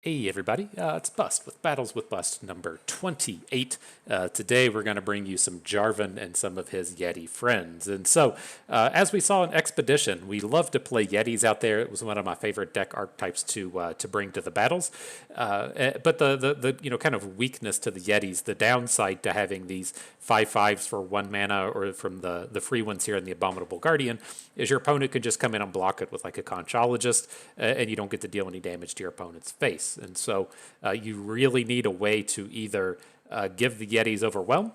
Hey everybody, it's Bust with Battles with Bust number 28. Today we're going to bring you some Jarvan and some of his Yeti friends. And so, as we saw in Expedition, we love to play Yetis out there. It was one of my favorite deck archetypes to bring to the battles. But the kind of weakness to the Yetis, the downside to having these 5/5s for 1 mana or from the free ones here in the Abominable Guardian, is your opponent can just come in and block it with like a Conchologist, and you don't get to deal any damage to your opponent's face. And so you really need a way to either give the Yetis Overwhelm,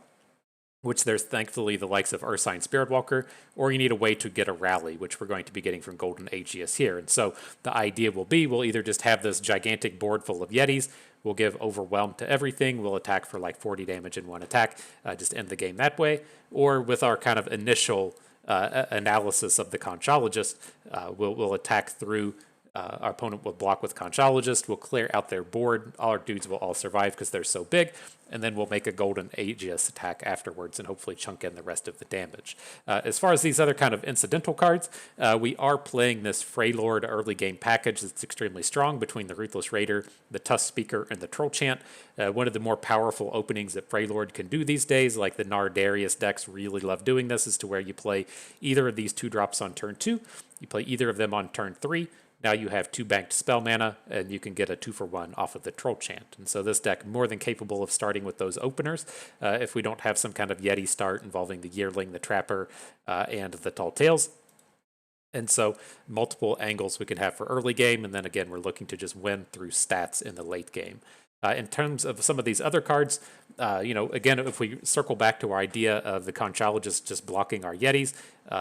which there's thankfully the likes of Ursine Spiritwalker, or you need a way to get a rally, which we're going to be getting from Golden Aegis here. And so the idea will be we'll either just have this gigantic board full of Yetis, we'll give Overwhelm to everything, we'll attack for like 40 damage in one attack, just end the game that way, or with our kind of initial analysis of the Conchologist, we'll attack through. Our opponent will block with Conchologist, we'll clear out their board, all our dudes will all survive because they're so big, and then we'll make a Golden Aegis attack afterwards and hopefully chunk in the rest of the damage. As far as these other kind of incidental cards, we are playing this Freylord early game package that's extremely strong between the Ruthless Raider, the Tusk Speaker, and the Troll Chant. One of the more powerful openings that Freylord can do these days, like the Nardarius decks really love doing this, is to where you play either of these 2-drops on turn 2, you play either of them on turn 3, now you have 2 banked spell mana, and you can get a 2-for-1 off of the Troll Chant. And so this deck more than capable of starting with those openers. If we don't have some kind of Yeti start involving the Yearling, the Trapper, and the Tall Tales. And so multiple angles we can have for early game, and then again we're looking to just win through stats in the late game. In terms of some of these other cards, again, if we circle back to our idea of the Conchologist just blocking our Yetis,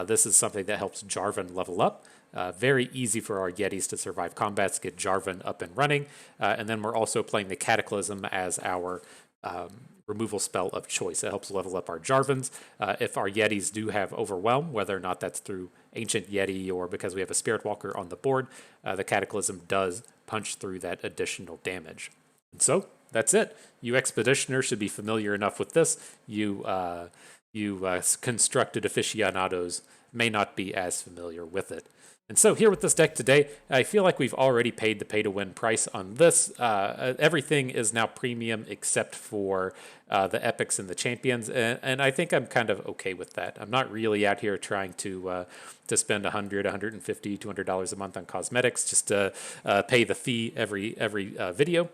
this is something that helps Jarvan level up. Very easy for our Yetis to survive combats, get Jarvan up and running, and then we're also playing the Cataclysm as our removal spell of choice. It helps level up our Jarvans. If our Yetis do have Overwhelm, whether or not that's through Ancient Yeti or because we have a Spirit Walker on the board, the Cataclysm does punch through that additional damage. And so that's it. You Expeditioners should be familiar enough with this. You constructed aficionados may not be as familiar with it. And so here with this deck today, I feel like we've already paid the pay-to-win price on this. Everything is now premium except for the epics and the champions, and I think I'm kind of okay with that. I'm not really out here trying to spend $100, $150, $200 a month on cosmetics just to pay the fee every video.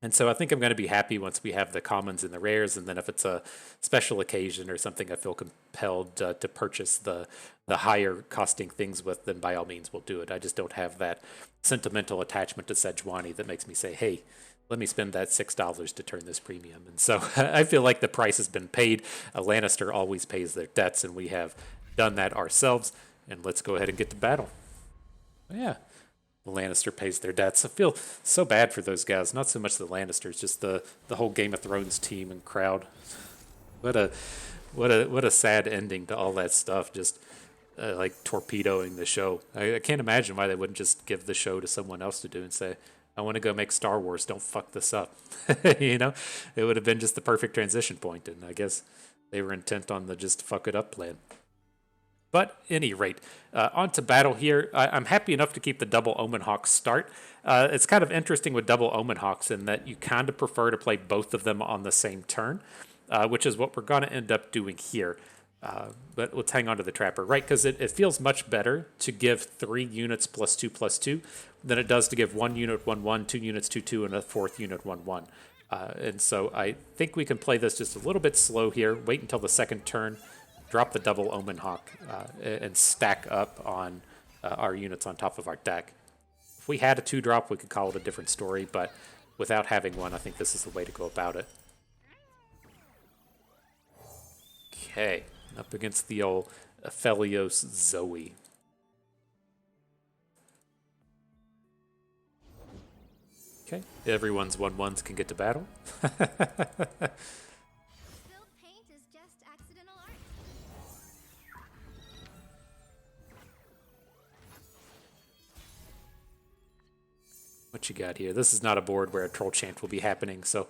And so I think I'm going to be happy once we have the commons and the rares, and then if it's a special occasion or something I feel compelled to purchase the higher costing things with, then by all means we'll do it. I just don't have that sentimental attachment to Sejuani that makes me say, hey, let me spend that $6 to turn this premium. And so I feel like the price has been paid. A Lannister always pays their debts, and we have done that ourselves. And let's go ahead and get to battle. Yeah. The Lannister pays their debts. I feel so bad for those guys. Not so much the Lannisters, just the whole Game of Thrones team and crowd. What a sad ending to all that stuff. Just like torpedoing the show. I can't imagine why they wouldn't just give the show to someone else to do and say, I want to go make Star Wars. Don't fuck this up. It would have been just the perfect transition point, and I guess they were intent on the just fuck it up plan. But at any rate, on to battle here. I'm happy enough to keep the double Omen Hawks start. It's kind of interesting with double Omen Hawks in that you kind of prefer to play both of them on the same turn, which is what we're going to end up doing here. But let's hang on to the Trapper, right? Because it feels much better to give 3 units +2/+2 than it does to give 1 unit 1/1, 2 units 2/2, and a 4th unit 1/1. And so I think we can play this just a little bit slow here, wait until the second turn, drop the double Omen Hawk, and stack up on our units on top of our deck. If we had a 2-drop, we could call it a different story, but without having one, I think this is the way to go about it. Okay, up against the old Aphelios Zoe. Okay, everyone's 1/1s can get to battle. What you got here? This is not a board where a Troll Chant will be happening, so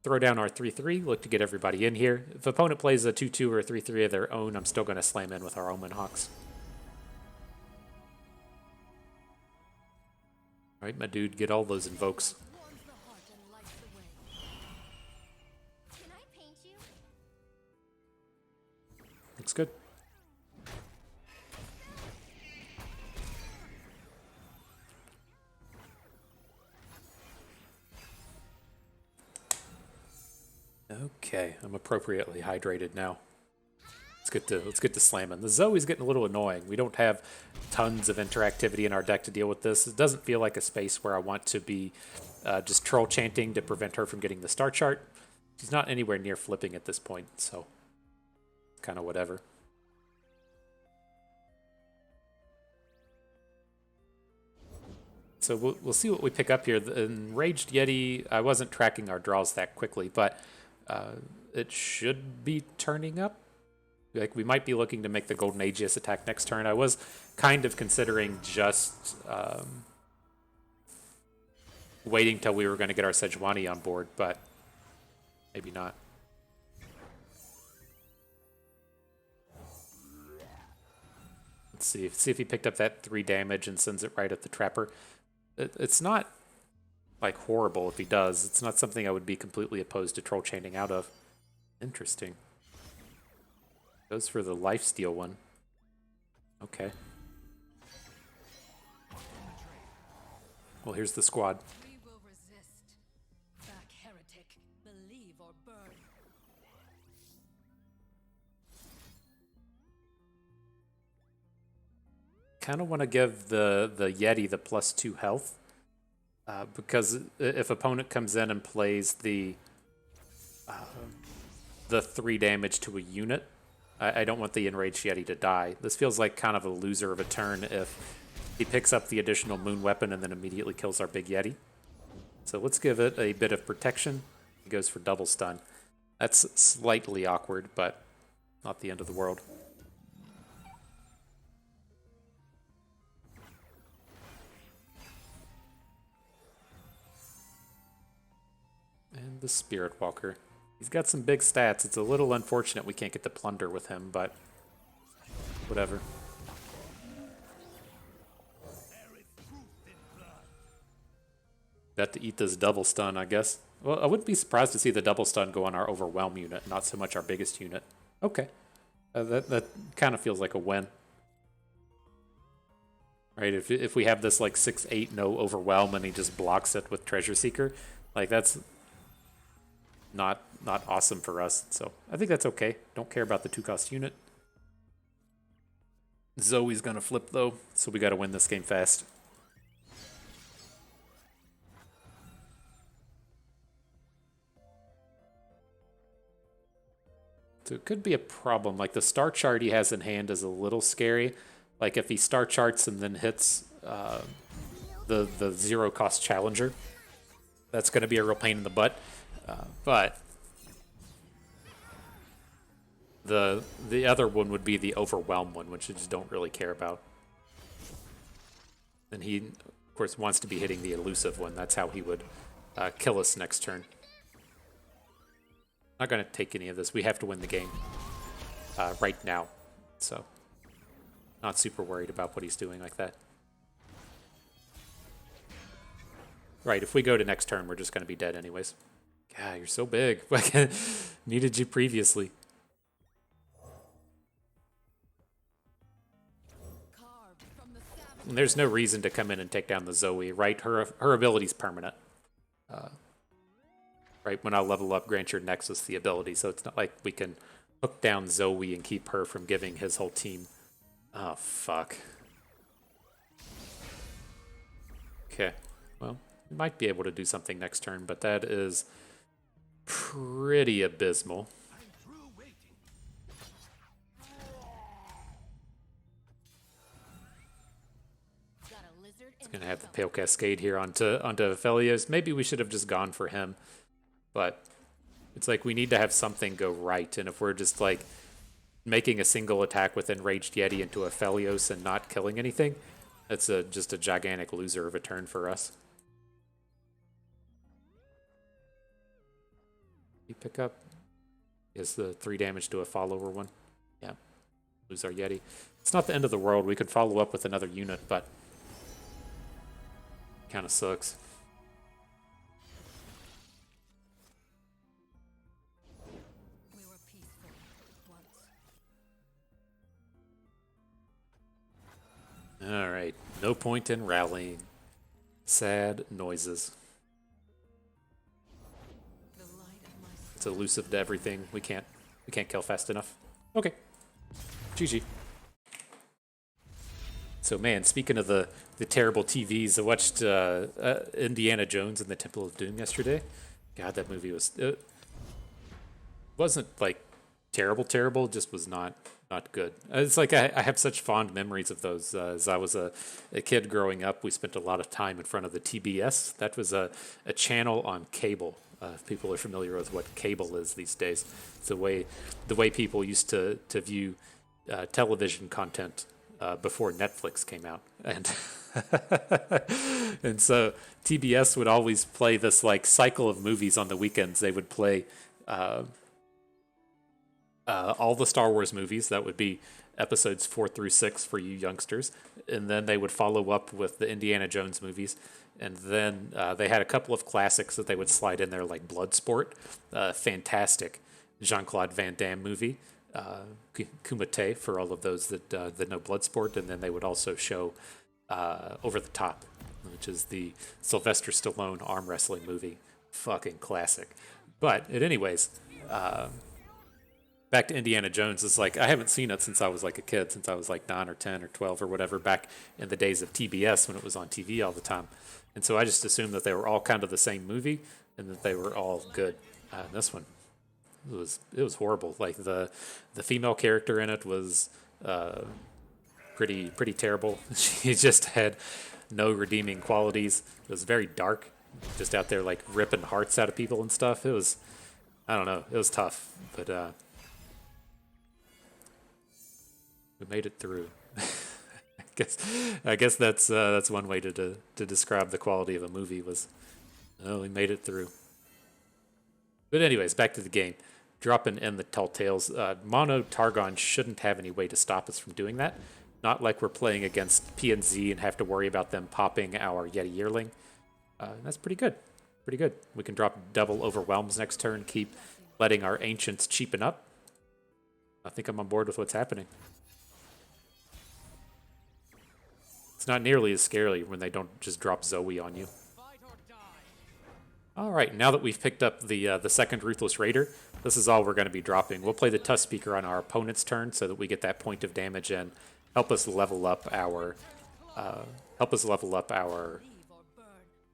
throw down our 3/3, look to get everybody in here. If opponent plays a 2/2 or a 3/3 of their own, I'm still going to slam in with our Omen Hawks. All right, my dude, get all those invokes. Looks good. Okay, I'm appropriately hydrated now. Let's get to slamming. The Zoe's getting a little annoying. We don't have tons of interactivity in our deck to deal with this. It doesn't feel like a space where I want to be just troll chanting to prevent her from getting the star chart. She's not anywhere near flipping at this point, so kind of whatever. So we'll see what we pick up here. The Enraged Yeti, I wasn't tracking our draws that quickly, but it should be turning up. Like, we might be looking to make the Golden Aegis attack next turn. I was kind of considering just waiting till we were going to get our Sejuani on board, but maybe not. Let's see if he picked up that 3 damage and sends it right at the Trapper. It's not like horrible if he does. It's not something I would be completely opposed to troll chaining out of. Interesting. Goes for the lifesteal one. Okay. Well, here's the squad. We will resist. Back, heretic. Believe or burn. Kind of want to give the Yeti the +2 health. Because if opponent comes in and plays the 3 damage to a unit, I don't want the Enraged Yeti to die. This feels like kind of a loser of a turn if he picks up the additional moon weapon and then immediately kills our big Yeti. So let's give it a bit of protection. He goes for double stun. That's slightly awkward, but not the end of the world. And the Spirit Walker. He's got some big stats. It's a little unfortunate we can't get the Plunder with him, but whatever. Got to eat this double stun, I guess. Well, I wouldn't be surprised to see the double stun go on our Overwhelm unit, not so much our biggest unit. Okay. That kind of feels like a win. Right, if we have this like 6/8 no Overwhelm and he just blocks it with Treasure Seeker, like that's not awesome for us. So I think that's okay. Don't care about the 2-cost unit. Zoe's gonna flip though, so we gotta win this game fast. So it could be a problem. Like the star chart he has in hand is a little scary. Like if he star charts and then hits the 0-cost challenger, that's going to be a real pain in the butt. But the other one would be the Overwhelm one, which I just don't really care about. And he, of course, wants to be hitting the elusive one. That's how he would kill us next turn. Not going to take any of this. We have to win the game right now. So not super worried about what he's doing like that. Right, if we go to next turn, we're just going to be dead anyways. God, you're so big. Needed you previously. And there's no reason to come in and take down the Zoe, right? Her ability's permanent. Right, when I level up, grant your Nexus the ability, so it's not like we can hook down Zoe and keep her from giving his whole team. Oh, fuck. Okay, well, we might be able to do something next turn, but that is pretty abysmal. It's gonna have the Pale Cascade here onto Aphelios. Maybe we should have just gone for him, but it's like we need to have something go right, and if we're just like making a single attack with Enraged Yeti into Aphelios and not killing anything, that's just a gigantic loser of a turn for us. You pick up is the 3 damage to a follower one. Yeah, lose our Yeti. It's not the end of the world. We could follow up with another unit, but kind of sucks. All right. No point in rallying. Sad noises. The light of my It's elusive to everything. We can't kill fast enough. Okay. GG. So man, speaking of the terrible TVs, I watched Indiana Jones and the Temple of Doom yesterday. God, that movie was wasn't like terrible, just was not good. It's like I have such fond memories of those. As I was a kid growing up, we spent a lot of time in front of the TBS. That was a channel on cable. If people are familiar with what cable is these days, it's the way people used to view television content before Netflix came out, and and so TBS would always play this like cycle of movies on the weekends. They would play all the Star Wars movies. That would be episodes 4 through 6 for you youngsters, and then they would follow up with the Indiana Jones movies, and then they had a couple of classics that they would slide in there, like Bloodsport, fantastic Jean-Claude Van Damme movie, Kumite for all of those that know Bloodsport, and then they would also show Over the Top, which is the Sylvester Stallone arm wrestling movie, fucking classic. But anyways, back to Indiana Jones. It's like I haven't seen it since I was like a kid, since I was like 9 or 10 or 12 or whatever, back in the days of TBS when it was on TV all the time. And so I just assumed that they were all kind of the same movie and that they were all good. This one, it was horrible. Like the female character in it was pretty terrible. She just had no redeeming qualities. It was very dark, just out there like ripping hearts out of people and stuff. It was, I don't know, it was tough, but we made it through. I guess that's one way to describe the quality of a movie was, oh, we made it through. But anyways, back to the game. Dropping in the tall tales. Mono Targon shouldn't have any way to stop us from doing that. Not like we're playing against PNZ and have to worry about them popping our Yeti Yearling. That's pretty good. Pretty good. We can drop double Overwhelms next turn, keep letting our Ancients cheapen up. I think I'm on board with what's happening. It's not nearly as scary when they don't just drop Zoe on you. All right, now that we've picked up the second Ruthless Raider, this is all we're going to be dropping. We'll play the Tusk Speaker on our opponent's turn so that we get that point of damage and help us level up our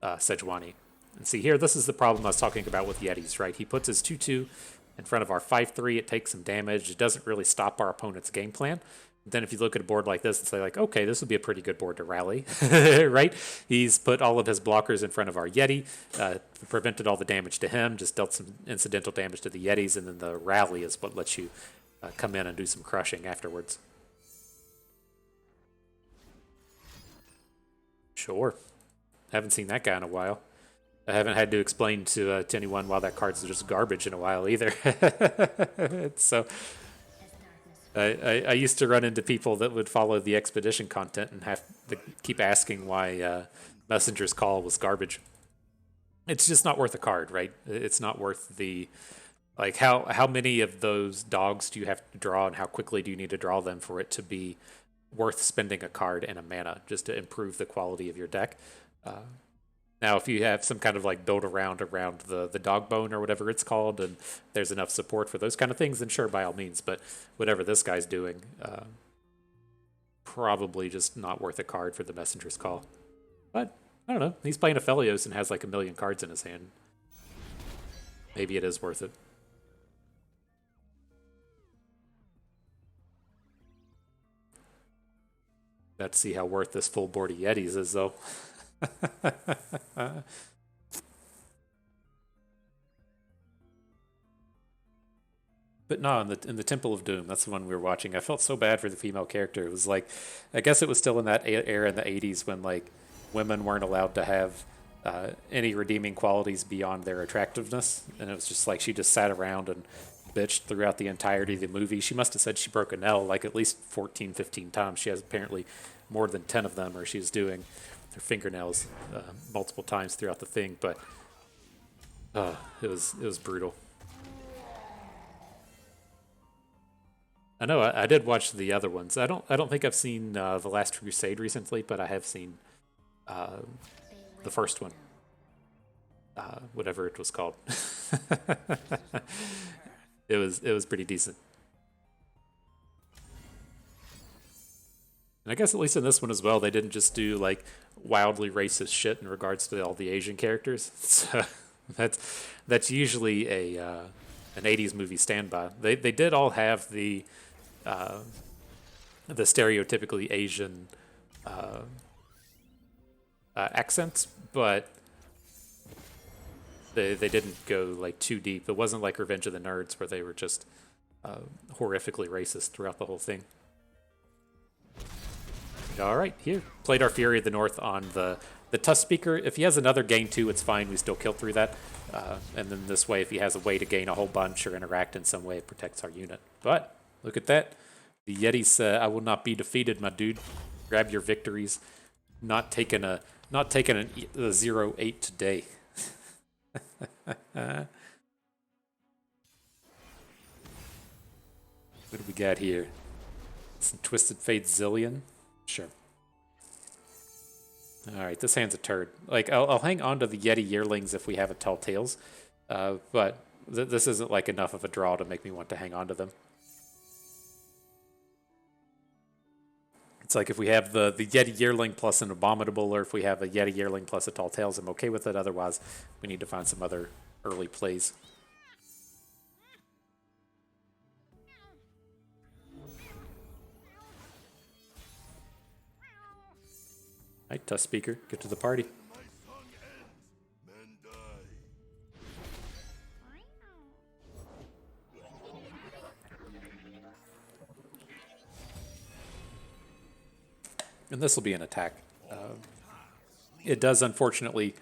Sejuani. And see here, this is the problem I was talking about with Yetis, right? He puts his 2/2 in front of our 5/3. It takes some damage. It doesn't really stop our opponent's game plan. Then if you look at a board like this and say like, okay, this would be a pretty good board to rally, right? He's put all of his blockers in front of our Yeti, prevented all the damage to him, just dealt some incidental damage to the Yetis, and then the rally is what lets you come in and do some crushing afterwards. Sure. Haven't seen that guy in a while. I haven't had to explain to anyone why that card's just garbage in a while either. So I used to run into people that would follow the expedition content and have to keep asking why Messenger's Call was garbage. It's just not worth a card, right? It's not worth the, like, how many of those dogs do you have to draw and how quickly do you need to draw them for it to be worth spending a card and a mana just to improve the quality of your deck? Now, if you have some kind of like build around the dog bone or whatever it's called, and there's enough support for those kind of things, then sure, by all means. But whatever this guy's doing, probably just not worth a card for the Messenger's Call. But I don't know. He's playing Aphelios and has like 1,000,000 cards in his hand. Maybe it is worth it. Let's see how worth this full board of Yetis is, though. But no, in the Temple of Doom, that's the one we were watching. I felt so bad for the female character. It was like, I guess it was still in that era in the 80s when like women weren't allowed to have any redeeming qualities beyond their attractiveness, and it was just like she just sat around and bitched throughout the entirety of the movie. She must have said she broke a nail like at least 14, 15 times. She has apparently more than 10 of them, or she's doing her fingernails multiple times throughout the thing. But it was brutal. I know I did watch the other ones. I don't think I've seen The Last Crusade recently, but I have seen the first one, whatever it was called. It was pretty decent. And I guess at least in this one as well, they didn't just do like wildly racist shit in regards to all the Asian characters. So that's usually a an '80s movie standby. They did all have uh, the stereotypically Asian accents, but they didn't go like too deep. It wasn't like Revenge of the Nerds where they were just horrifically racist throughout the whole thing. All right, here. Played our Fury of the North on the Tusk Speaker. If he has another gain 2, it's fine. We still kill through that. And then this way, if he has a way to gain a whole bunch or interact in some way, it protects our unit. But look at that. The Yetis, I will not be defeated, my dude. Grab your victories. Not taking a 0-8 today. What do we got here? Some Twisted Fate Zillion. Sure. All right, this hand's a turd. Like, I'll hang on to the Yeti Yearlings if we have a Tall Tales, but this isn't like enough of a draw to make me want to hang on to them. It's like if we have the Yeti Yearling plus an Abominable, or if we have a Yeti Yearling plus a Tall Tales, I'm okay with it. Otherwise, we need to find some other early plays. All right, Tusk Speaker, get to the party. And this will be an attack. It does, unfortunately,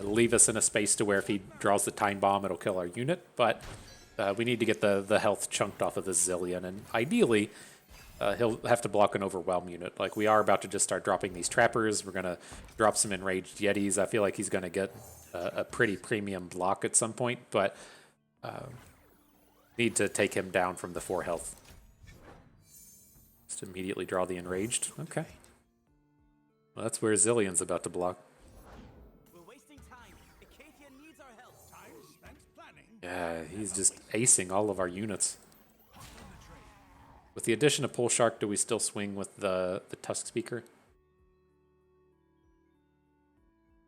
leave us in a space to where if he draws the Time Bomb, it'll kill our unit. But we need to get the health chunked off of this Zillion. And ideally, he'll have to block an Overwhelm unit. Like, we are about to just start dropping these Trappers. We're going to drop some Enraged Yetis. I feel like he's going to get a pretty premium block at some point. But need to take him down from the 4 health. Just immediately draw the Enraged. Okay. Well, that's where Zillion's about to block. We're wasting time. Acacia needs our help. Time spent planning. Yeah, he's just acing all of our units. With the addition of Pole Shark, do we still swing with the Tusk Speaker?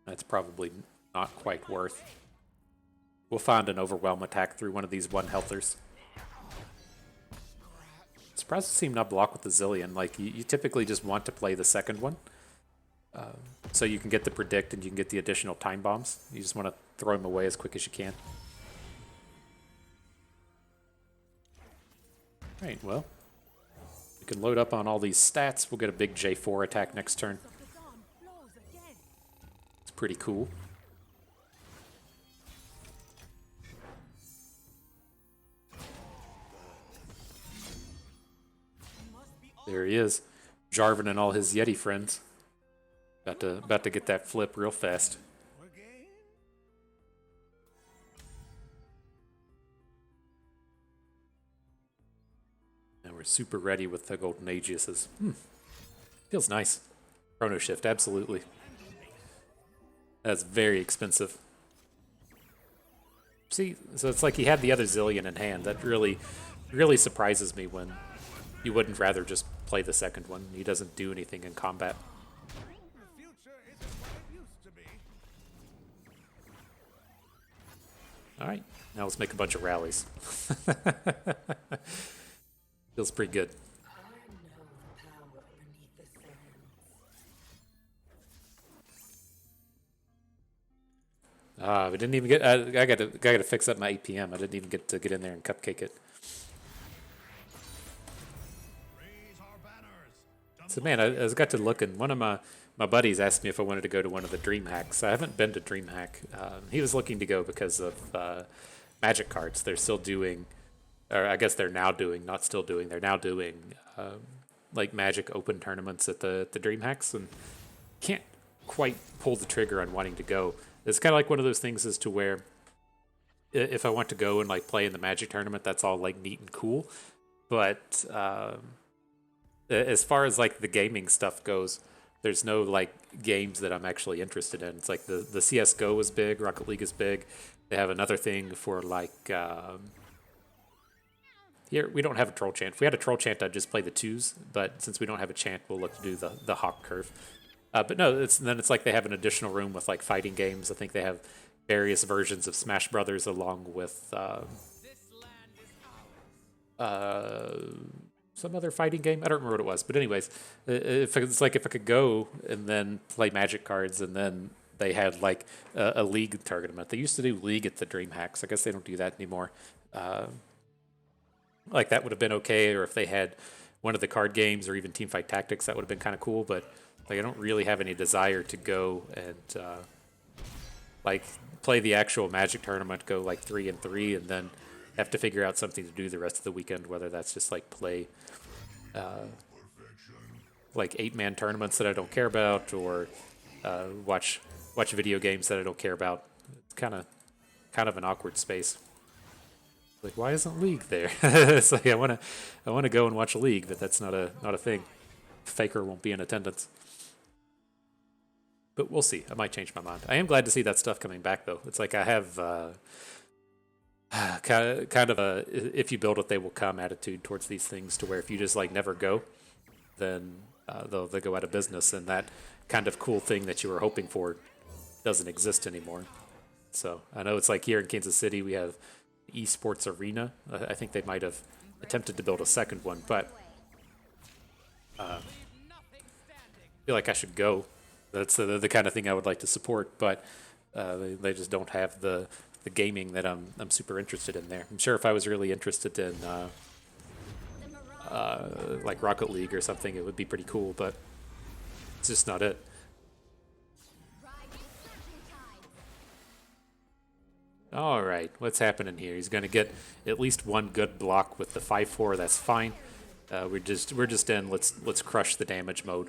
That's probably not quite worth. We'll find an Overwhelm attack through one of these 1-healthers. Surprised to see him not block with the Zillion. Like, you typically just want to play the second one. So you can get the Predict and you can get the additional Time Bombs. You just want to throw him away as quick as you can. Alright, well. We can load up on all these stats. We'll get a big J4 attack next turn. It's pretty cool. There he is. Jarvan and all his Yeti friends. About to get that flip real fast. And we're super ready with the Golden Aegisuses. Feels nice. Chrono Shift, absolutely. That's very expensive. See, so it's like he had the other Zillion in hand. That really surprises me when you wouldn't rather just play the second one. He doesn't do anything in combat. All right, now let's make a bunch of rallies. Feels pretty good. We didn't even get. I got to fix up my 8 p.m. I didn't even get to get in there and cupcake it. So man, I got to look, and one of my buddies asked me if I wanted to go to one of the Dream Hacks. I haven't been to Dream Hack. He was looking to go because of Magic cards. They're still doing, or I guess they're now doing, not still doing, they're now doing like Magic Open tournaments at the Dream Hacks, and can't quite pull the trigger on wanting to go. It's kind of like one of those things as to where if I want to go and like play in the Magic tournament, that's all like neat and cool. But as far as like the gaming stuff goes, there's no like games that I'm actually interested in. It's like the CS:GO is big, Rocket League is big. They have another thing for like here we don't have a troll chant. If we had a troll chant, I'd just play the twos. But since we don't have a chant, we'll look to do the hawk curve. But no, it's like they have an additional room with like fighting games. I think they have various versions of Smash Brothers along with some other fighting game. I don't remember what it was, but anyways, if it's like if I could go and then play Magic cards, and then they had like a league tournament. They used to do league at the DreamHacks. I guess they don't do that anymore. Like that would have been okay, or if they had one of the card games or even Teamfight Tactics, that would have been kind of cool. But like I don't really have any desire to go and like play the actual Magic tournament, go like 3-3, and then have to figure out something to do the rest of the weekend, whether that's just like play like 8-man tournaments that I don't care about, or watch video games that I don't care about. It's kind of an awkward space. Like, why isn't League there? It's like I want to go and watch a League, but that's not a thing. Faker won't be in attendance. But we'll see. I might change my mind. I am glad to see that stuff coming back, though. It's like I have kind of a if you build it, they will come attitude towards these things, to where if you just like never go, then they'll go out of business, and that kind of cool thing that you were hoping for doesn't exist anymore. So I know it's like here in Kansas City we have esports arena. I think they might have attempted to build a second one, but I feel like I should go. That's the kind of thing I would like to support, but they just don't have the gaming that I'm super interested in there. I'm sure if I was really interested in like Rocket League or something, it would be pretty cool, but it's just not it. All right, what's happening here? He's going to get at least one good block with the 5/4. That's fine. We're just in. Let's crush the damage mode.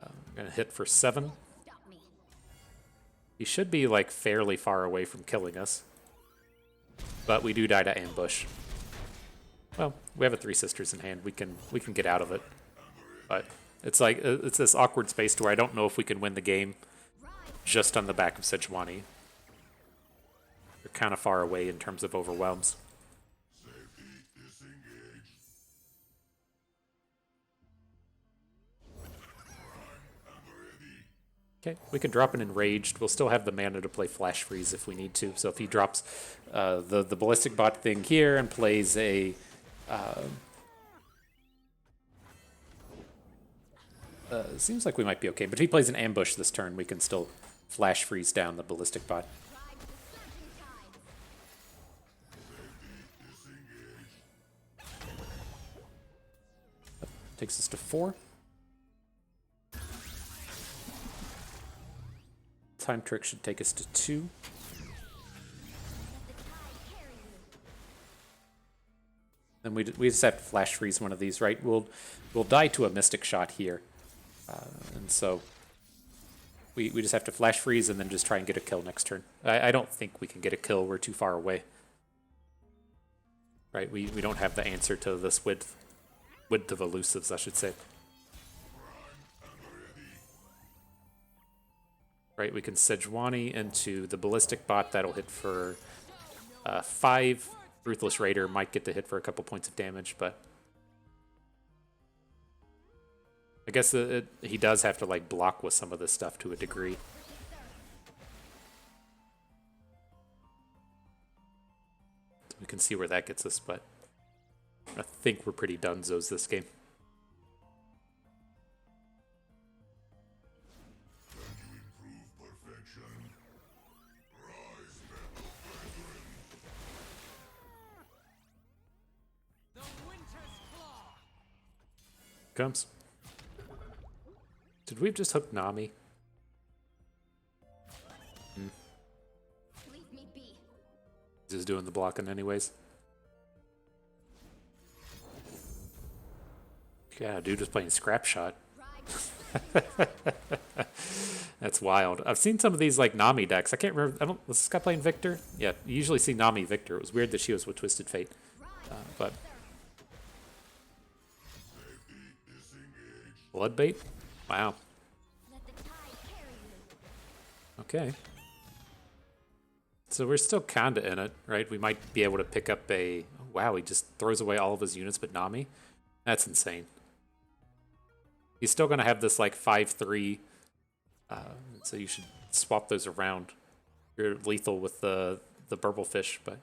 We're going to hit for 7. He should be like fairly far away from killing us, but we do die to ambush. Well, we have a 3 sisters in hand. We can get out of it, but it's like it's this awkward space to where I don't know if we can win the game just on the back of Sejuani. They're kind of far away in terms of overwhelms. Okay, we can drop an Enraged. We'll still have the mana to play Flash Freeze if we need to. So if he drops the Ballistic Bot thing here and plays a... seems like we might be okay, but if he plays an Ambush this turn, we can still Flash Freeze down the Ballistic Bot. Takes us to 4. Time Trick should take us to 2. Then we just have to Flash Freeze one of these, right? We'll die to a Mystic Shot here. And so we just have to Flash Freeze and then just try and get a kill next turn. I don't think we can get a kill. We're too far away. Right? We don't have the answer to this width of elusives, I should say. Right, we can Sejuani into the Ballistic Bot. That'll hit for 5. Ruthless Raider might get to hit for a couple points of damage, but I guess he does have to like block with some of this stuff to a degree. We can see where that gets us, but I think we're pretty dunzos this game. Comes. Did we just hook Nami? Leave me be. Just doing the blocking anyways. Yeah, dude was playing Scrap Shot. That's wild. I've seen some of these like Nami decks. I can't remember. Was this guy playing Victor? Yeah, you usually see Nami Victor. It was weird that she was with Twisted Fate, but Bloodbait? Wow. Let the tide carry you. Okay. So we're still kinda in it, right? We might be able to pick up a... Oh, wow, he just throws away all of his units but Nami? That's insane. He's still gonna have this like 5-3, so you should swap those around. You're lethal with the burblefish, but...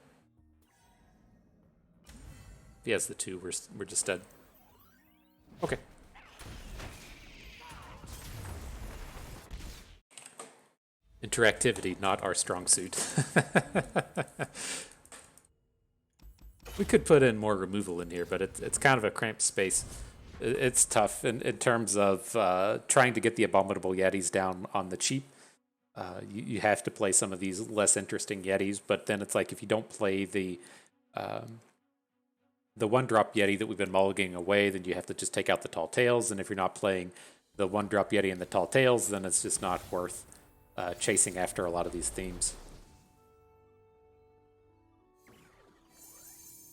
If he has the 2, we're just dead. Okay. Interactivity, not our strong suit. We could put in more removal in here, but it's kind of a cramped space. It's tough in terms of trying to get the Abominable Yetis down on the cheap. You have to play some of these less interesting Yetis, but then it's like if you don't play the 1-drop Yeti that we've been mulliganing away, then you have to just take out the Tall Tales, and if you're not playing the 1-drop Yeti and the Tall Tales, then it's just not worth chasing after a lot of these themes.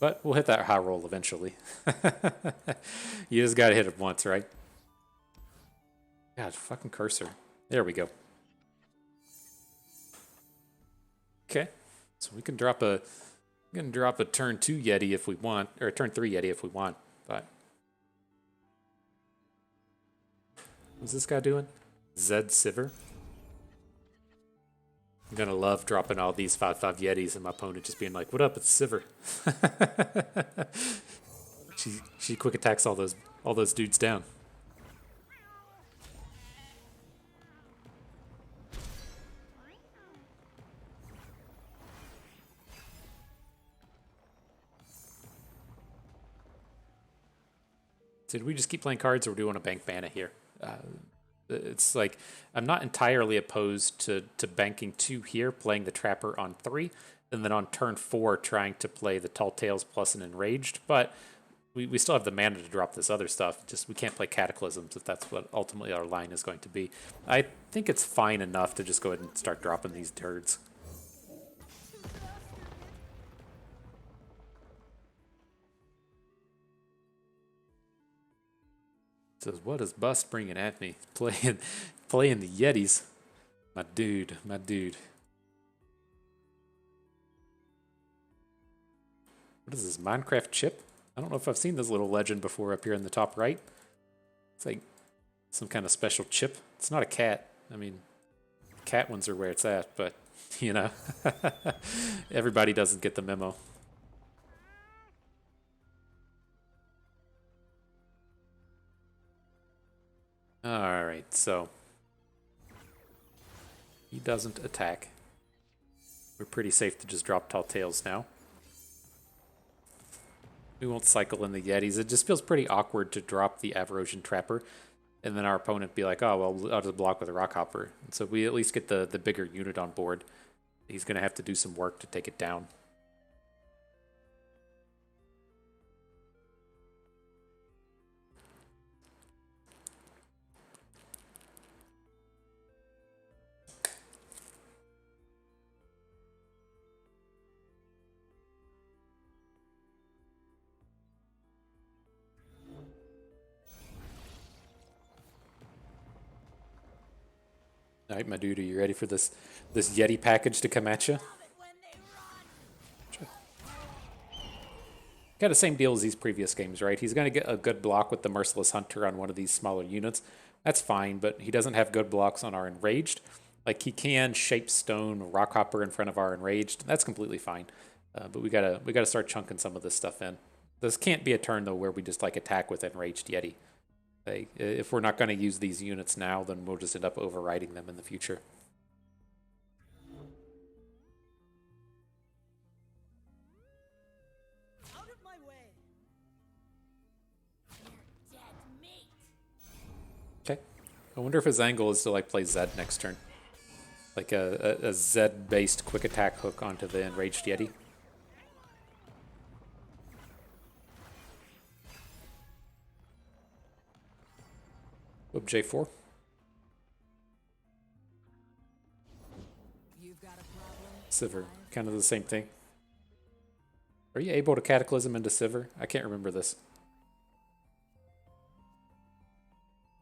But we'll hit that high roll eventually. You just gotta hit it once, right? God, fucking cursor. There we go. Okay, so we can drop a turn 2 Yeti if we want, or a turn 3 Yeti if we want. But what's this guy doing? Zed Sivir. I'm gonna love dropping all these 5/5 Yetis and my opponent just being like, "What up? It's Sivir." she quick attacks all those dudes down. Did we just keep playing cards, or do we want to bank mana here? It's like I'm not entirely opposed to banking 2 here, playing the Trapper on 3, and then on turn 4 trying to play the Tall Tales plus an Enraged, but we still have the mana to drop this other stuff. Just we can't play Cataclysms if that's what ultimately our line is going to be. I think it's fine enough to just go ahead and start dropping these turds. Says, what is Bust bringing at me? Playing the Yetis. My dude, my dude. What is this, Minecraft chip? I don't know if I've seen this little legend before up here in the top right. It's like some kind of special chip. It's not a cat. I mean, cat ones are where it's at, but, you know, everybody doesn't get the memo. Alright, so he doesn't attack. We're pretty safe to just drop Tall Tales now. We won't cycle in the Yetis. It just feels pretty awkward to drop the Avarosian Trapper and then our opponent be like, oh, well, I'll just block with a Rockhopper. And so we at least get the bigger unit on board. He's going to have to do some work to take it down. All right, my dude, are you ready for this Yeti package to come at you? Got the same deal as these previous games, right? He's going to get a good block with the Merciless Hunter on one of these smaller units. That's fine, but he doesn't have good blocks on our Enraged. Like, he can Shape Stone, Rockhopper in front of our Enraged. That's completely fine. But we gotta start chunking some of this stuff in. This can't be a turn, though, where we just, like, attack with Enraged Yeti. If we're not going to use these units now, then we'll just end up overriding them in the future. Out of my way. You're dead meat. Okay. I wonder if his angle is to like play Zed next turn. Like a Zed-based quick attack hook onto the Enraged Yeti. Whoop, J4. You've got a problem. Sivir. Kind of the same thing. Are you able to Cataclysm into Sivir? I can't remember this.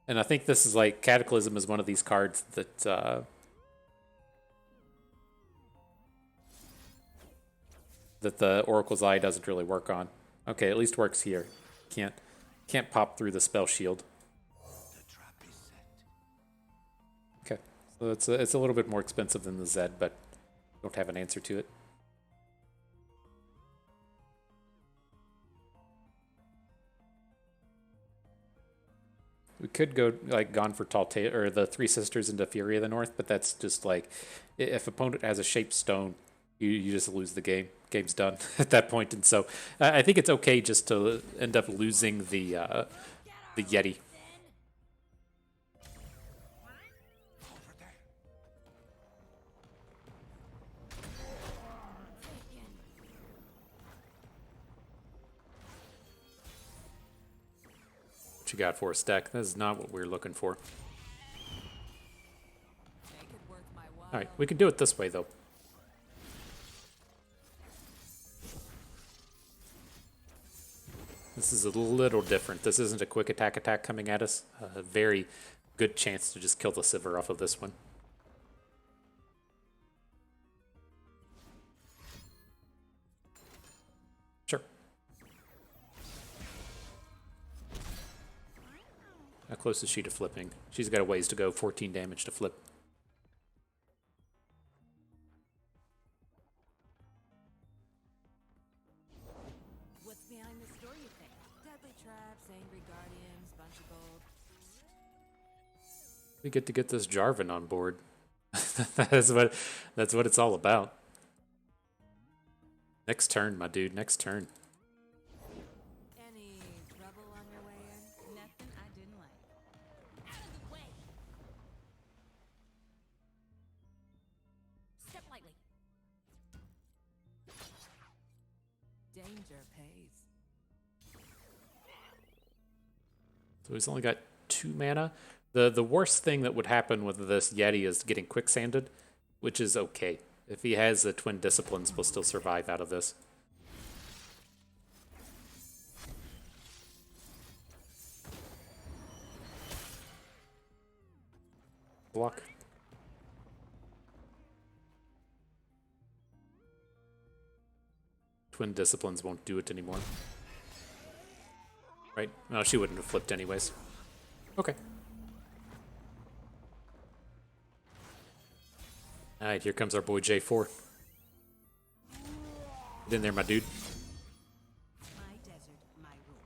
And I think this is like Cataclysm is one of these cards that that the Oracle's Eye doesn't really work on. Okay, at least works here. Can't pop through the spell shield. Okay, so it's a little bit more expensive than the Zed, but don't have an answer to it. We could go like Gone for Tall Tale or the Three Sisters into Fury of the North, but that's just like if opponent has a shaped stone, you just lose the game. Game's done at that point, and so I think it's okay just to end up losing the Yeti. What you got for a stack? This is not what we were looking for. All right, we can do it this way though. This is a little different. This isn't a quick attack coming at us. A very good chance to just kill the Sivir off of this one. Sure. How close is she to flipping? She's got a ways to go, 14 damage to flip. What's behind the store, you think? Deadly traps, angry guardians, bunch of gold. We get to get this Jarvan on board. that's what it's all about. Next turn, my dude. Next turn. Any trouble on your way in? Nothing I didn't like. Out of the way! Step lightly. Danger pays. So he's only got 2 mana. The worst thing that would happen with this Yeti is getting quicksanded, which is okay. If he has the Twin Disciplines, we'll still survive out of this. Block. Twin Disciplines won't do it anymore. Right? No, she wouldn't have flipped anyways. Okay. Alright, here comes our boy J4. Get in there, my dude. My desert, my rules.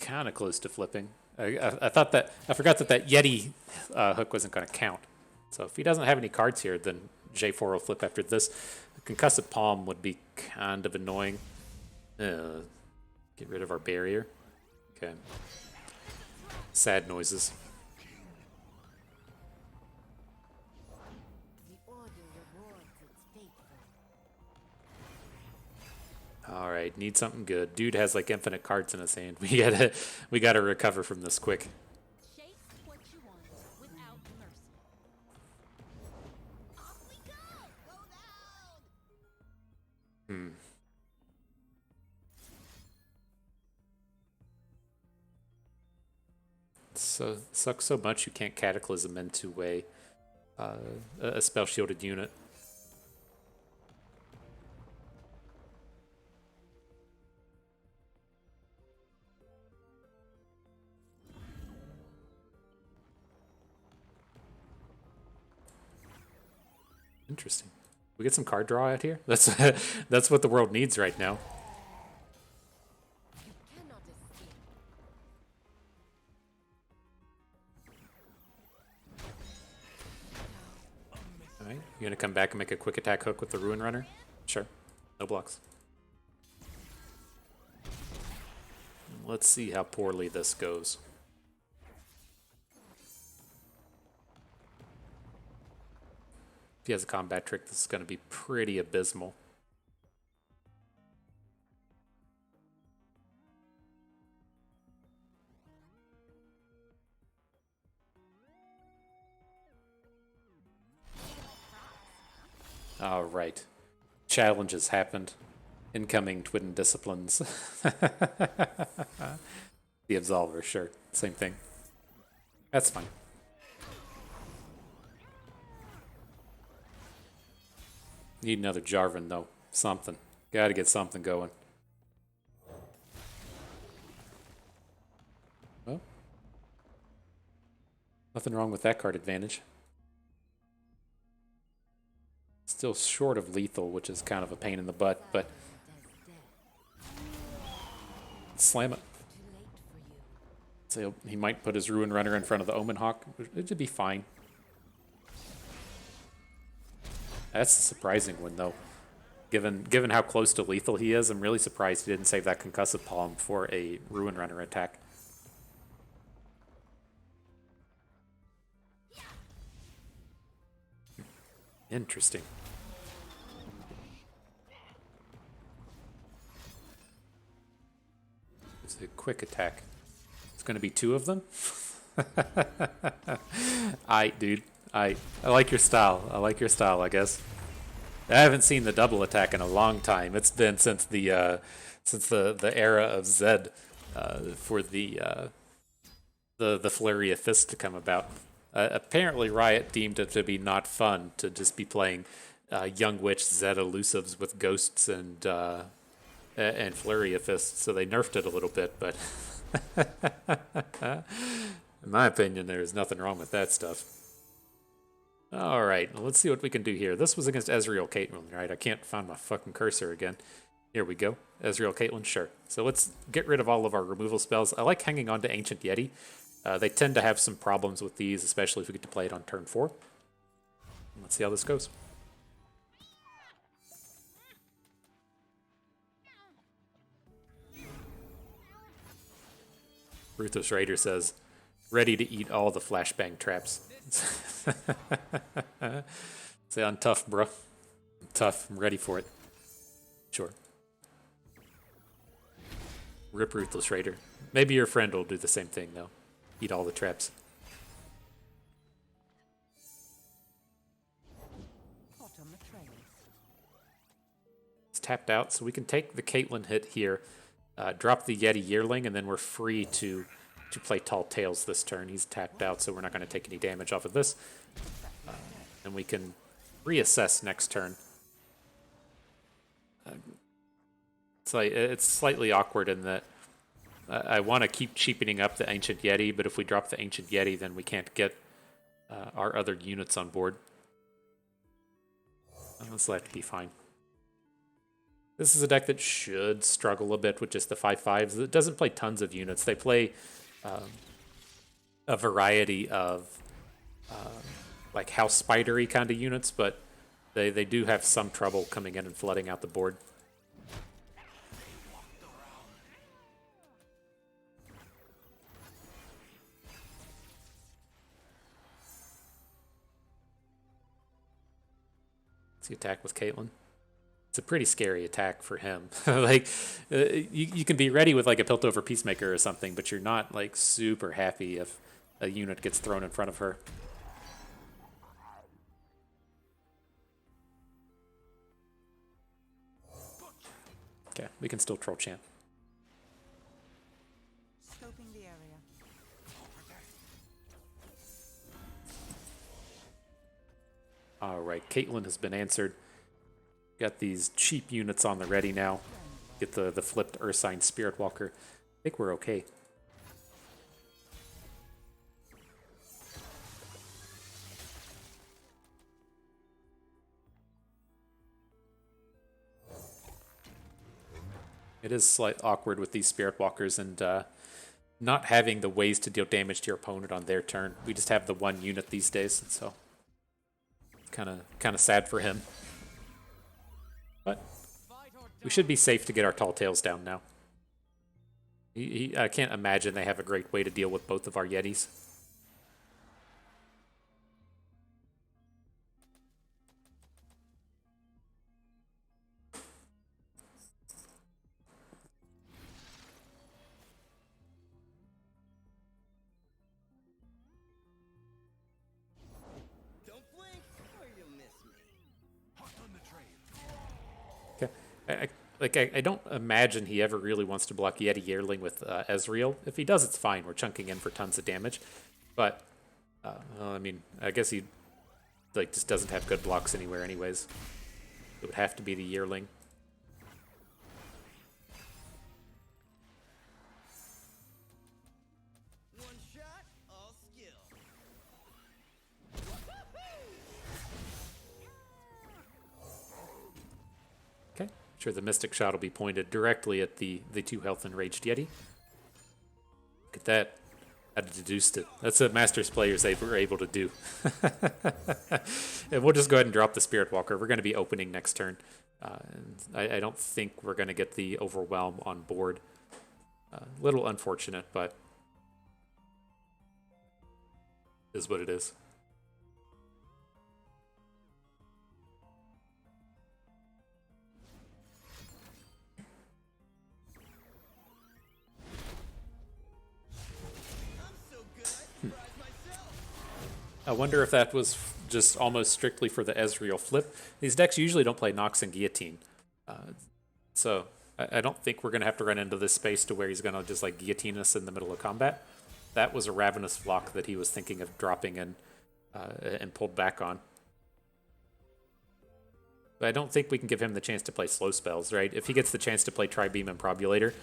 Kind of close to flipping. I thought that I forgot that Yeti hook wasn't going to count. So if he doesn't have any cards here, then J4 will flip after this. The concussive palm would be kind of annoying. Get rid of our barrier. Okay. Sad noises. The order rewards its faithful. All right, need something good. Dude has like infinite cards in his hand. We gotta recover from this quick. Chase what you want without mercy. Off we go! Go down! So sucks so much you can't cataclysm into a spell shielded unit. Interesting. We get some card draw out here. That's that's what the world needs right now. You cannot escape. All right, you gonna come back and make a quick attack hook with the Ruin Runner? Sure, no blocks. Let's see how poorly this goes. If he has a combat trick, this is going to be pretty abysmal. All right. Challenge has happened. Incoming Twin Disciplines. The Absolver, sure. Same thing. That's fine. Need another Jarvan, though. Something. Gotta get something going. Well, nothing wrong with that card advantage. Still short of lethal, which is kind of a pain in the butt, but slam it. So he might put his Ruin Runner in front of the Omen Hawk. It should be fine. That's a surprising one, though. Given how close to lethal he is, I'm really surprised he didn't save that Concussive Palm for a Ruin Runner attack. Interesting. It's a quick attack. It's going to be 2 of them? Dude. I like your style. I like your style, I guess. I haven't seen the double attack in a long time. It's been since the era of Zed for the Flurry of Fist to come about. Apparently, Riot deemed it to be not fun to just be playing Young Witch Zed elusives with ghosts and Flurry of Fists, so they nerfed it a little bit. But in my opinion, there's nothing wrong with that stuff. All right, let's see what we can do here. This was against Ezreal Caitlyn, right? I can't find my fucking cursor again. Here we go. Ezreal Caitlyn, sure. So let's get rid of all of our removal spells. I like hanging on to Ancient Yeti. They tend to have some problems with these, especially if we get to play it on turn 4. Let's see how this goes. Ruthless Raider says, ready to eat all the flashbang traps. Say I'm tough, bro. I'm tough. I'm ready for it. Sure. Rip Ruthless Raider. Maybe your friend will do the same thing, though. Eat all the traps. It's tapped out, so we can take the Caitlyn hit here, drop the Yeti Yearling, and then we're free to play Tall Tales this turn. He's tapped out, so we're not going to take any damage off of this. And we can reassess next turn. It's slightly awkward in that I want to keep cheapening up the Ancient Yeti, but if we drop the Ancient Yeti, then we can't get our other units on board. This will have to be fine. This is a deck that should struggle a bit with just the 5/5s. It doesn't play tons of units. They play a variety of like House Spidery kind of units, but they do have some trouble coming in and flooding out the board. Let's attack with Caitlyn. It's a pretty scary attack for him. Like, you can be ready with like a Piltover Peacemaker or something, but you're not like super happy if a unit gets thrown in front of her. Okay, we can still Troll Chant. Scoping the area. All right, Caitlyn has been answered. Got these cheap units on the ready now. Get the flipped Ursine Spirit Walker. I think we're okay. It is slightly awkward with these Spirit Walkers and not having the ways to deal damage to your opponent on their turn. We just have the one unit these days, and so kind of sad for him. But we should be safe to get our Tall Tales down now. I can't imagine they have a great way to deal with both of our Yetis. Don't blink or you'll miss me. Okay. Like, I don't imagine he ever really wants to block Yeti Yearling with Ezreal. If he does, it's fine. We're chunking in for tons of damage. But, well, I mean, I guess he like just doesn't have good blocks anywhere anyways. It would have to be the Yearling. One shot, all skill. Okay, sure the Mystic Shot will be pointed directly at the 2 health enraged Yeti. Look at that. I deduced it. That's what Masters players were able to do. And we'll just go ahead and drop the Spirit Walker. We're going to be opening next turn. And I don't think we're going to get the Overwhelm on board. A little unfortunate, but is what it is. I wonder if that was just almost strictly for the Ezreal flip. These decks usually don't play Nox and Guillotine. So I don't think we're going to have to run into this space to where he's going to just like guillotine us in the middle of combat. That was a Ravenous Flock that he was thinking of dropping in and pulled back on. But I don't think we can give him the chance to play slow spells, right? If he gets the chance to play Tri-Beam and Probulator,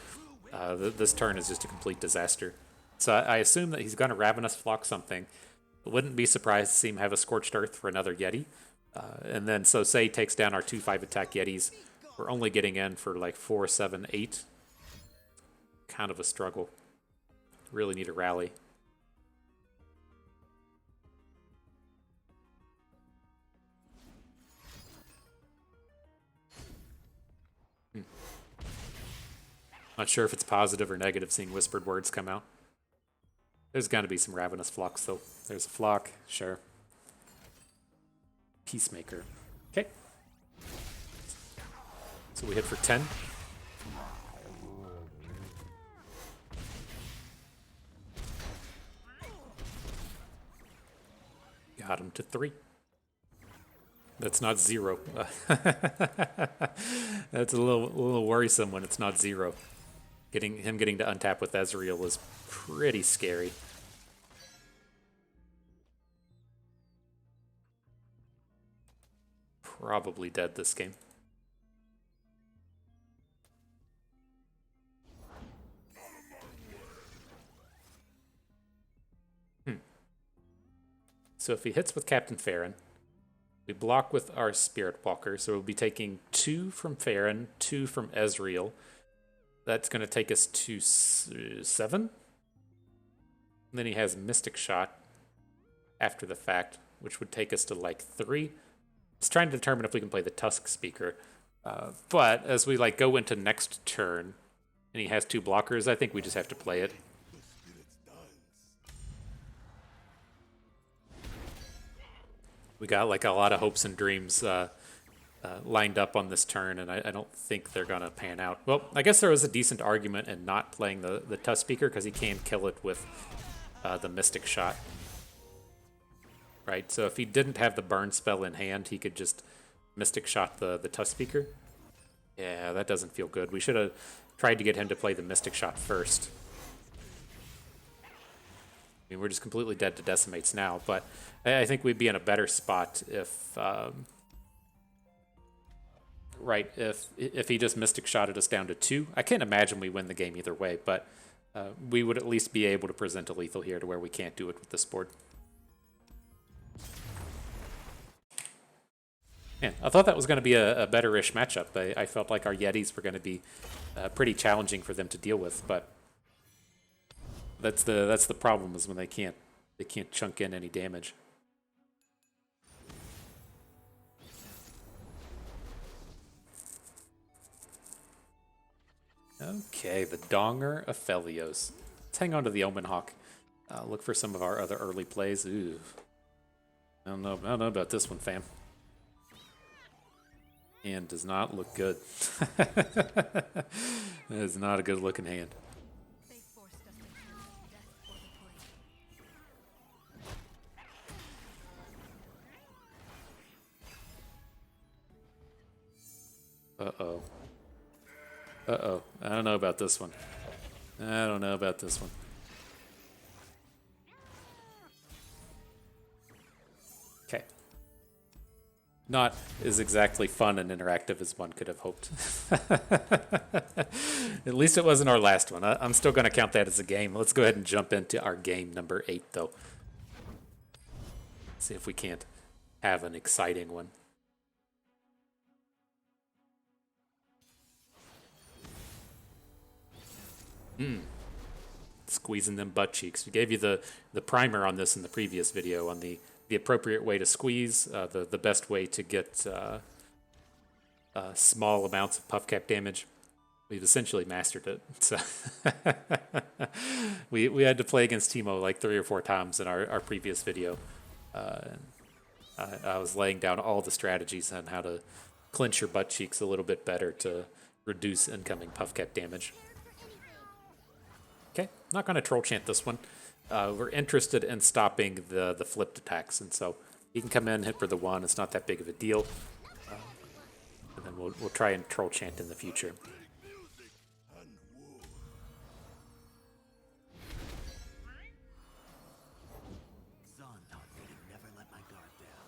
this turn is just a complete disaster. So I assume that he's going to Ravenous Flock something. Wouldn't be surprised to see him have a Scorched Earth for another Yeti. And then, so say he takes down our 2/5 attack Yetis. We're only getting in for like 4, 7, 8. Kind of a struggle. Really need a rally. Not sure if it's positive or negative seeing whispered words come out. There's got to be some Ravenous Flocks, though. There's a Flock, sure. Peacemaker. Okay. So we hit for 10. Got him to 3. That's not 0. That's a little worrisome when it's not 0. Getting to untap with Ezreal is pretty scary. Probably dead this game. So if he hits with Captain Farron, we block with our Spirit Walker, so we'll be taking 2 from Farron, 2 from Ezreal. That's going to take us to 7. And then he has Mystic Shot after the fact, which would take us to like 3. It's trying to determine if we can play the Tusk Speaker. But as we like go into next turn, and he has 2 blockers, I think we just have to play it. We got like a lot of hopes and dreams lined up on this turn, and I don't think they're gonna pan out. Well, I guess there was a decent argument in not playing the Tusk Speaker because he can kill it with the Mystic Shot. Right, so if he didn't have the burn spell in hand, he could just Mystic Shot the Tusk Speaker. Yeah, that doesn't feel good. We should have tried to get him to play the Mystic Shot first. I mean, we're just completely dead to Decimates now, but I think we'd be in a better spot if, right, if he just Mystic Shotted us down to 2. I can't imagine we win the game either way, but we would at least be able to present a lethal here to where we can't do it with this board. Man, I thought that was going to be a better-ish matchup. I felt like our Yetis were going to be pretty challenging for them to deal with, but that's the problem is when they can't chunk in any damage. Okay, the Donger of Felios. Let's hang on to the Omen Hawk. Look for some of our other early plays. Ooh, I don't know about this one, fam. Hand does not look good. That is not a good looking hand. Uh-oh. Uh-oh. I don't know about this one. I don't know about this one. Okay. Not as exactly fun and interactive as one could have hoped. At least it wasn't our last one. I'm still going to count that as a game. Let's go ahead and jump into our game number 8, though. See if we can't have an exciting one. Squeezing them butt cheeks. We gave you the primer on this in the previous video on the appropriate way to squeeze, the best way to get small amounts of puff cap damage. We've essentially mastered it. So we had to play against Teemo like 3 or 4 times in our previous video. I was laying down all the strategies on how to clench your butt cheeks a little bit better to reduce incoming puff cap damage. Okay, not going to troll chant this one. We're interested in stopping the flipped attacks, and so he can come in, hit for the 1. It's not that big of a deal. And then we'll try and troll chant in the future. Zon taught me to never let my guard down.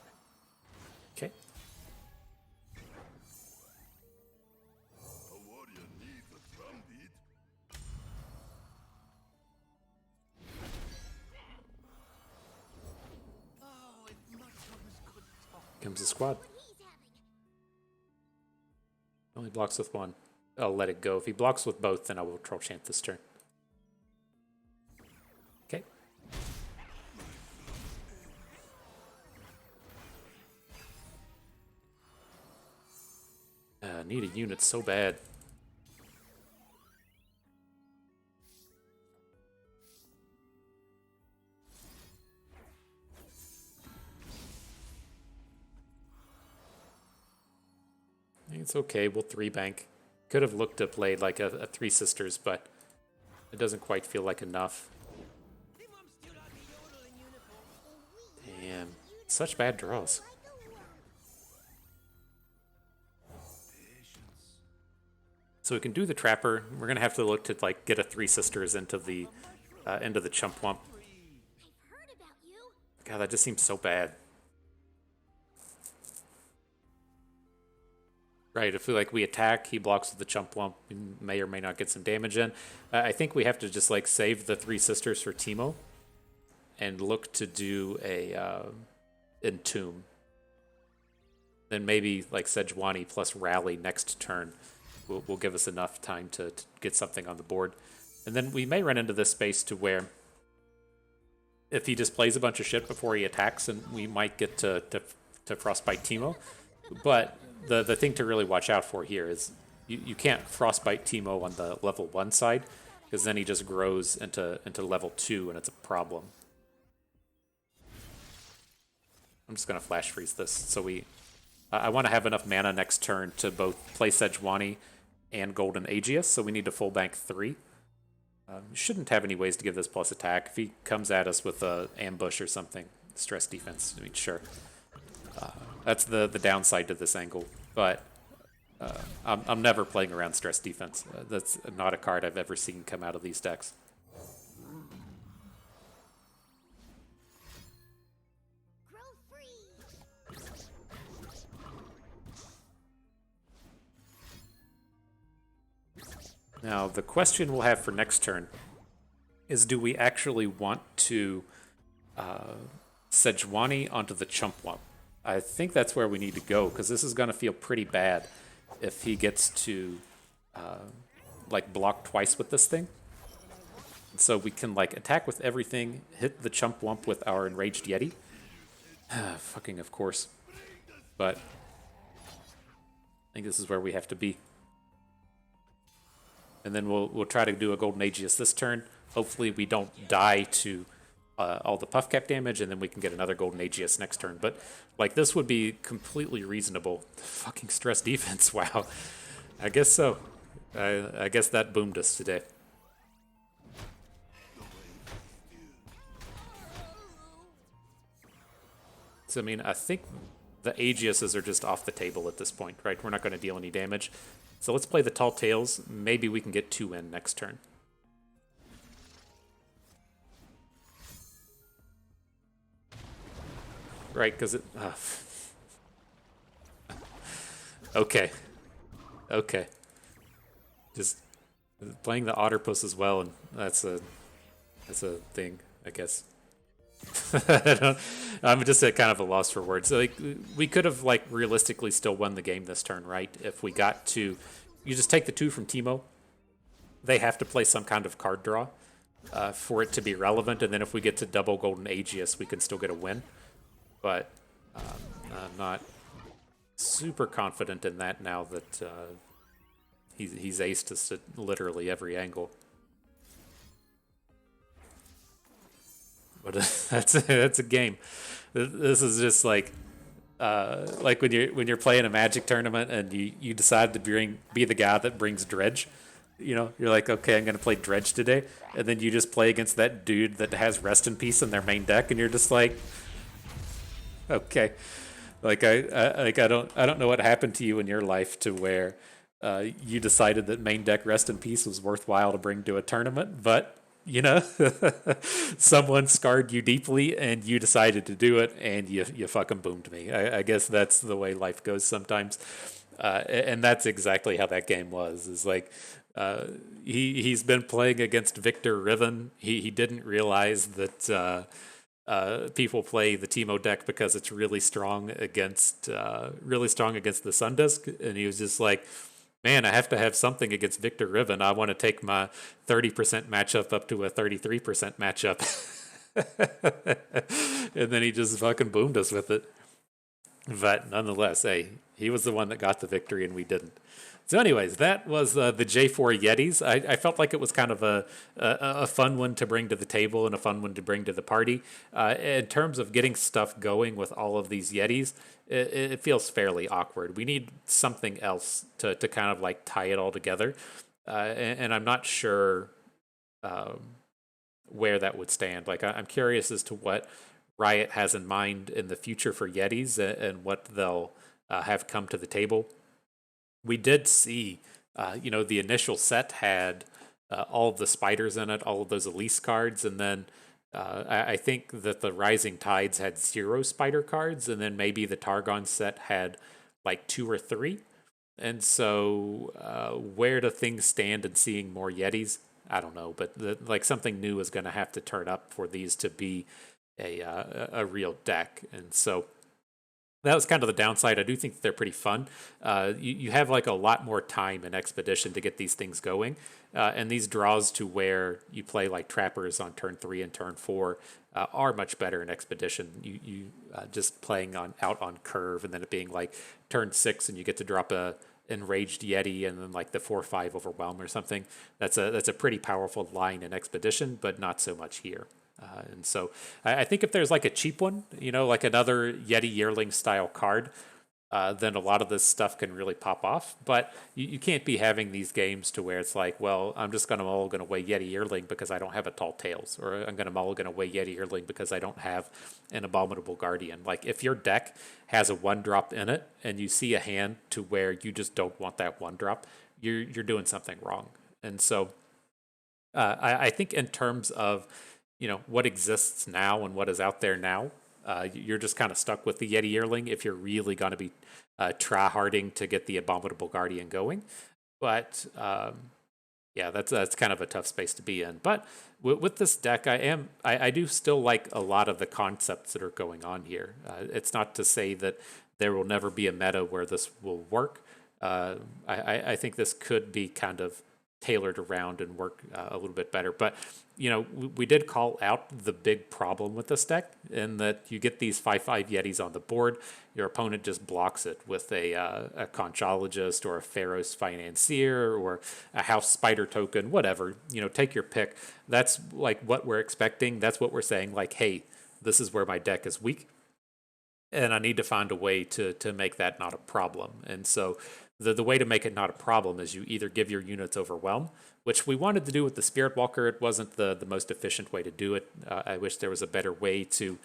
Okay. A warrior needs a drum beat. Oh, if mushrooms could talk. Comes the squad. Only blocks with 1. I'll let it go. If he blocks with both, then I will troll chant this turn. Okay. Need a unit so bad. It's okay, we'll 3-bank. Could have looked to play like a 3 sisters, but it doesn't quite feel like enough. Damn, such bad draws. So we can do the Trapper. We're gonna have to look to like get a 3 sisters into the Chump Wump. God, that just seems so bad. Right, if we attack, he blocks with the Chump Wump. We may or may not get some damage in. I think we have to just like save the 3 sisters for Teemo and look to do a Entomb. Then maybe like Sejuani plus Rally next turn will give us enough time to get something on the board. And then we may run into this space to where if he just plays a bunch of shit before he attacks, and we might get to Frostbite Teemo. But the thing to really watch out for here is you can't Frostbite Teemo on the level 1 side, because then he just grows into level 2 and it's a problem. I'm just going to flash freeze this. So I want to have enough mana next turn to both play Sejuani and Golden Aegis, so we need to full bank 3. Shouldn't have any ways to give this plus attack. If he comes at us with a ambush or something, stress defense, I mean, sure. That's the downside to this angle, but I'm never playing around stress defense. That's not a card I've ever seen come out of these decks. Now, the question we'll have for next turn is, do we actually want to Sejuani onto the Chump Wump? I think that's where we need to go, because this is going to feel pretty bad if he gets to like block twice with this thing. So we can like attack with everything, hit the Chump Wump with our Enraged Yeti. Fucking of course. But I think this is where we have to be. And then we'll try to do a Golden Aegis this turn. Hopefully we don't die to all the puff cap damage, and then we can get another Golden Aegis next turn. But like this would be completely reasonable. Fucking stress defense, wow. I guess so. I guess that boomed us today. So I mean, I think the Aegiuses are just off the table at this point, right? We're not going to deal any damage. So let's play the Tall Tales. Maybe we can get 2 in next turn. Right, because it... Okay. Okay. Just playing the Otterpuss as well, and that's a thing, I guess. I'm just at kind of a loss for words. Like, we could have like realistically still won the game this turn, right? If we got to, you just take the 2 from Teemo. They have to play some kind of card draw for it to be relevant, and then if we get to double Golden Aegius, we can still get a win. But I'm not super confident in that now that he's aced us at literally every angle. But that's a game. This is just like when you're playing a Magic tournament and you decide to be the guy that brings Dredge. You know, you're like, okay, I'm gonna play Dredge today, and then you just play against that dude that has Rest in Peace in their main deck, and you're just like, okay, like I don't know what happened to you in your life to where you decided that main deck Rest in Peace was worthwhile to bring to a tournament, but you know, someone scarred you deeply and you decided to do it and you fucking boomed me. I guess that's the way life goes sometimes. And that's exactly how that game was. Is like, he's been playing against Victor Riven. He didn't realize that, people play the Teemo deck because it's really strong against the Sundisk. And he was just like, man, I have to have something against Victor Riven. I want to take my 30% matchup up to a 33% matchup. And then he just fucking boomed us with it. But nonetheless, hey, he was the one that got the victory and we didn't. So anyways, that was the J4 Yetis. I felt like it was kind of a fun one to bring to the table and a fun one to bring to the party. In terms of getting stuff going with all of these Yetis, it feels fairly awkward. We need something else to kind of like tie it all together. And I'm not sure where that would stand. Like, I'm curious as to what Riot has in mind in the future for Yetis and what they'll have come to the table. We did see, the initial set had all of the spiders in it, all of those Elise cards, and then I think that the Rising Tides had 0 spider cards, and then maybe the Targon set had like 2 or 3. And so where do things stand in seeing more Yetis? I don't know, but something new is going to have to turn up for these to be a real deck. And so that was kind of the downside. I do think that they're pretty fun. You have like a lot more time in Expedition to get these things going. And these draws to where you play like Trappers on turn 3 and turn 4 are much better in Expedition. You just playing out on curve and then it being like turn 6 and you get to drop a Enraged Yeti and then like the 4/5 Overwhelm or something. That's a pretty powerful line in Expedition, but not so much here. And so I think if there's like a cheap one, like another Yeti Yearling style card, then a lot of this stuff can really pop off. But you can't be having these games to where it's like, well, I'm just going to mulligan away Yeti Yearling because I don't have a Tall Tales, or I'm going to mulligan away Yeti Yearling because I don't have an Abominable Guardian. Like, if your deck has a 1-drop in it and you see a hand to where you just don't want that 1-drop, you're doing something wrong. And so I think in terms of what exists now and what is out there now, you're just kind of stuck with the Yeti Yearling if you're really going to be try-harding to get the Abominable Guardian going. But yeah, that's kind of a tough space to be in. But with this deck, I do still like a lot of the concepts that are going on here. It's not to say that there will never be a meta where this will work. I think this could be kind of tailored around and work a little bit better. But we did call out the big problem with this deck in that you get these 5/5 Yetis on the board. Your opponent just blocks it with a Conchologist or a Pharaoh's Financier or a House Spider token, whatever. Take your pick. That's like what we're expecting. That's what we're saying. Like, hey, this is where my deck is weak, and I need to find a way to make that not a problem. And so the way to make it not a problem is you either give your units Overwhelm, which we wanted to do with the Spirit Walker. It wasn't the most efficient way to do it. I wish there was a better way to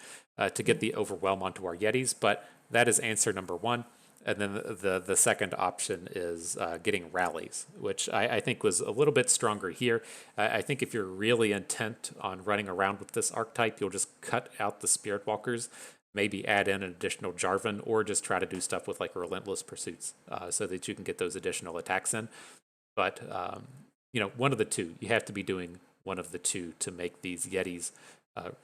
get the Overwhelm onto our Yetis, but that is answer number one. And then the second option is getting rallies, which I think was a little bit stronger here. I think if you're really intent on running around with this archetype, you'll just cut out the Spirit Walkers, maybe add in an additional Jarvan, or just try to do stuff with like Relentless Pursuits so that you can get those additional attacks in. But, one of the two. You have to be doing one of the two to make these Yetis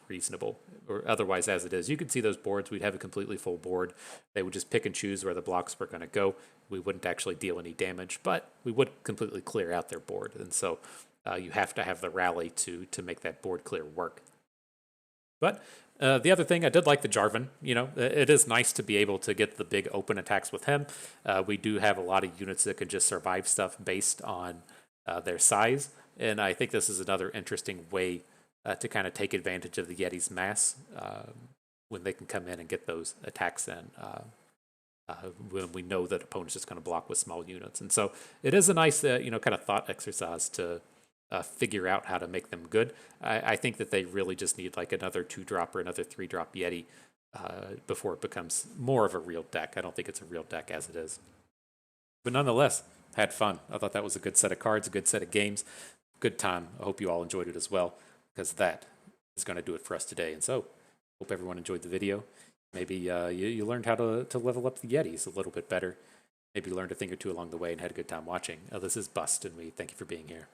reasonable, or otherwise as it is. You can see those boards. We'd have a completely full board. They would just pick and choose where the blocks were going to go. We wouldn't actually deal any damage, but we would completely clear out their board. And so you have to have the rally to make that board clear work. But the other thing, I did like the Jarvan. It is nice to be able to get the big open attacks with him. We do have a lot of units that can just survive stuff based on their size, and I think this is another interesting way to kind of take advantage of the Yeti's mass when they can come in and get those attacks in when we know that opponent's just going to block with small units. And so it is a nice, kind of thought exercise to figure out how to make them good. I think that they really just need like another 2-drop or another 3-drop Yeti before it becomes more of a real deck. I don't think it's a real deck as it is. But nonetheless, had fun. I thought that was a good set of cards, a good set of games, good time. I hope you all enjoyed it as well, because that is going to do it for us today. And so, hope everyone enjoyed the video. Maybe you learned how to level up the Yetis a little bit better. Maybe you learned a thing or two along the way and had a good time watching. This is Bust, and we thank you for being here.